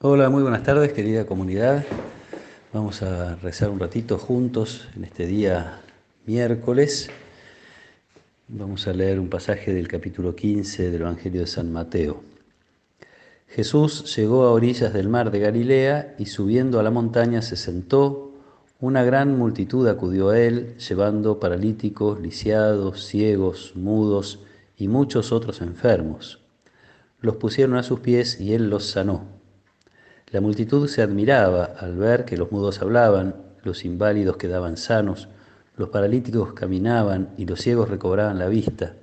Hola, muy buenas tardes, querida comunidad. Vamos a rezar un ratito juntos en este día miércoles. Vamos a leer un pasaje del capítulo 15 del Evangelio de San Mateo. Jesús llegó a orillas del mar de Galilea y subiendo a la montaña se sentó. Una gran multitud acudió a él, llevando paralíticos, lisiados, ciegos, mudos y muchos otros enfermos. Los pusieron a sus pies y él los sanó. La multitud se admiraba al ver que los mudos hablaban, los inválidos quedaban sanos, los paralíticos caminaban y los ciegos recobraban la vista,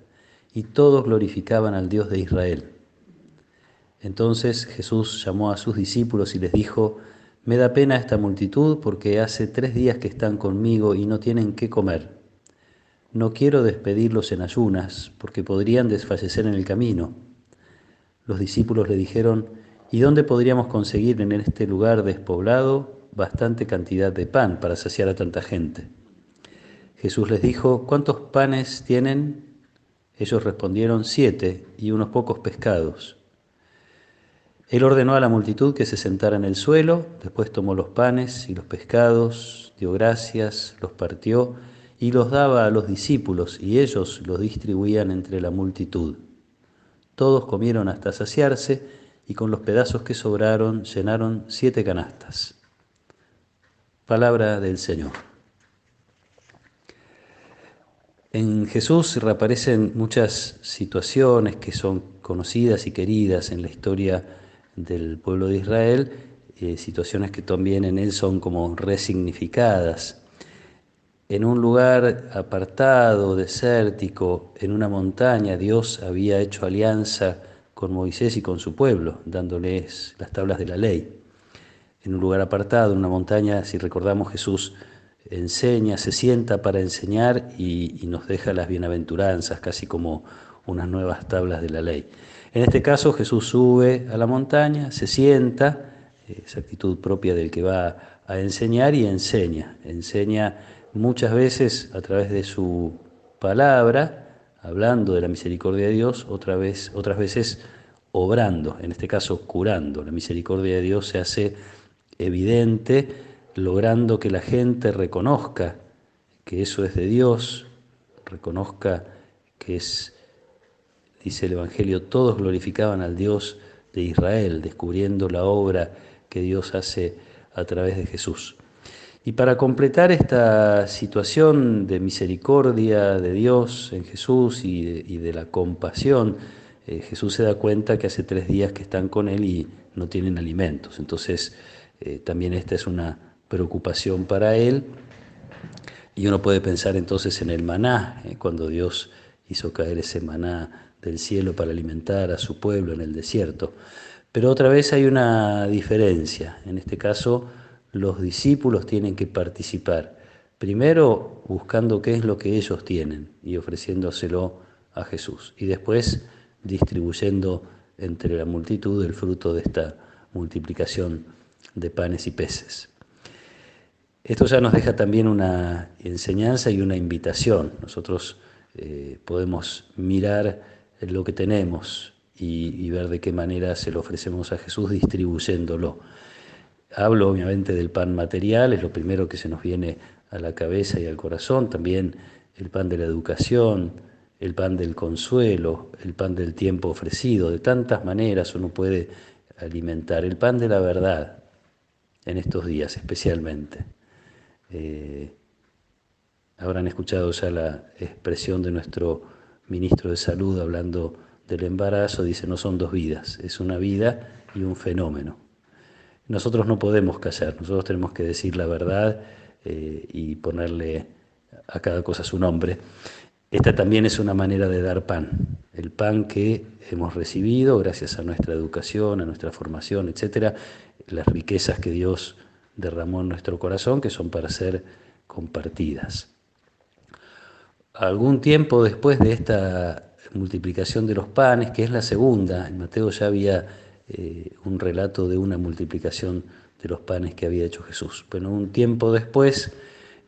y todos glorificaban al Dios de Israel. Entonces Jesús llamó a sus discípulos y les dijo: Me da pena esta multitud porque hace 3 días que están conmigo y no tienen qué comer. No quiero despedirlos en ayunas, porque podrían desfallecer en el camino. Los discípulos le dijeron: ¿Y dónde podríamos conseguir en este lugar despoblado bastante cantidad de pan para saciar a tanta gente? Jesús les dijo: ¿Cuántos panes tienen? Ellos respondieron: 7 y unos pocos pescados. Él ordenó a la multitud que se sentara en el suelo, después tomó los panes y los pescados, dio gracias, los partió y los daba a los discípulos, y ellos los distribuían entre la multitud. Todos comieron hasta saciarse, y con los pedazos que sobraron llenaron 7 canastas. Palabra del Señor. En Jesús reaparecen muchas situaciones que son conocidas y queridas en la historia del pueblo de Israel, situaciones que también en él son como resignificadas. En un lugar apartado, desértico, en una montaña, Dios había hecho alianza con Moisés y con su pueblo, dándoles las tablas de la ley. En un lugar apartado, en una montaña, si recordamos, Jesús enseña, se sienta para enseñar y nos deja las bienaventuranzas, casi como unas nuevas tablas de la ley. En este caso, Jesús sube a la montaña, se sienta, esa actitud propia del que va a enseñar, y enseña muchas veces a través de su palabra, hablando de la misericordia de Dios, otras veces obrando, en este caso curando. La misericordia de Dios se hace evidente, logrando que la gente reconozca que eso es de Dios, reconozca que es, dice el Evangelio, todos glorificaban al Dios de Israel, descubriendo la obra que Dios hace a través de Jesús. Y para completar esta situación de misericordia de Dios en Jesús y de la compasión, Jesús se da cuenta que hace 3 días que están con él y no tienen alimentos. Entonces, también esta es una preocupación para él. Y uno puede pensar entonces en el maná, cuando Dios hizo caer ese maná del cielo para alimentar a su pueblo en el desierto. Pero otra vez hay una diferencia. En este caso, los discípulos tienen que participar. Primero, buscando qué es lo que ellos tienen y ofreciéndoselo a Jesús. Y después, distribuyendo entre la multitud el fruto de esta multiplicación de panes y peces. Esto ya nos deja también una enseñanza y una invitación. Nosotros podemos mirar lo que tenemos y ver de qué manera se lo ofrecemos a Jesús distribuyéndolo. Hablo obviamente del pan material, es lo primero que se nos viene a la cabeza y al corazón, también el pan de la educación, el pan del consuelo, el pan del tiempo ofrecido. De tantas maneras uno puede alimentar el pan de la verdad en estos días especialmente. Habrán escuchado ya la expresión de nuestro ministro de Salud hablando del embarazo. Dice: no son 2 vidas, es una vida y un fenómeno. Nosotros no podemos callar, nosotros tenemos que decir la verdad y ponerle a cada cosa su nombre. Esta también es una manera de dar pan, el pan que hemos recibido gracias a nuestra educación, a nuestra formación, etcétera, las riquezas que Dios derramó en nuestro corazón, que son para ser compartidas. Algún tiempo después de esta multiplicación de los panes, que es la segunda, en Mateo ya había un relato de una multiplicación de los panes que había hecho Jesús. Pero un tiempo después,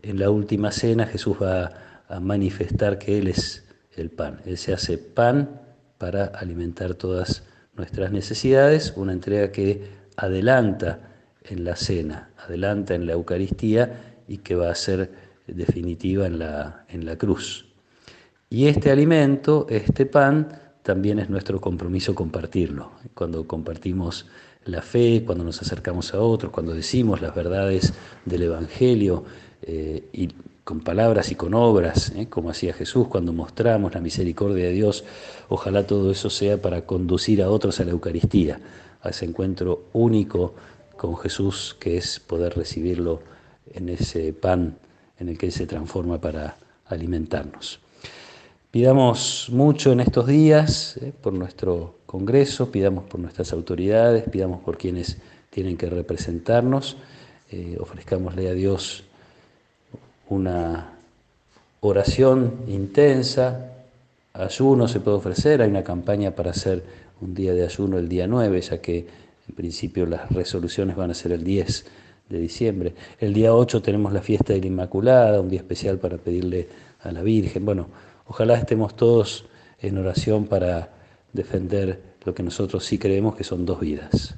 en la última cena, Jesús va a manifestar que Él es el pan. Él se hace pan para alimentar todas nuestras necesidades, una entrega que adelanta en la cena, adelanta en la Eucaristía y que va a ser definitiva en la cruz. Y este alimento, este pan, también es nuestro compromiso compartirlo. Cuando compartimos la fe, cuando nos acercamos a otros, cuando decimos las verdades del Evangelio, y con palabras y con obras, como hacía Jesús, cuando mostramos la misericordia de Dios, ojalá todo eso sea para conducir a otros a la Eucaristía, a ese encuentro único con Jesús, que es poder recibirlo en ese pan en el que Él se transforma para alimentarnos. Pidamos mucho en estos días por nuestro Congreso, pidamos por nuestras autoridades, pidamos por quienes tienen que representarnos, ofrezcámosle a Dios una oración intensa, ayuno se puede ofrecer, hay una campaña para hacer un día de ayuno el día 9, ya que en principio las resoluciones van a ser el 10 de diciembre. El día 8 tenemos la fiesta de la Inmaculada, un día especial para pedirle a la Virgen. Bueno, ojalá estemos todos en oración para defender lo que nosotros sí creemos que son dos vidas.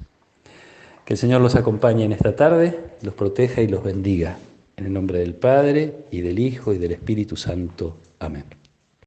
Que el Señor los acompañe en esta tarde, los proteja y los bendiga. En el nombre del Padre, y del Hijo, y del Espíritu Santo. Amén.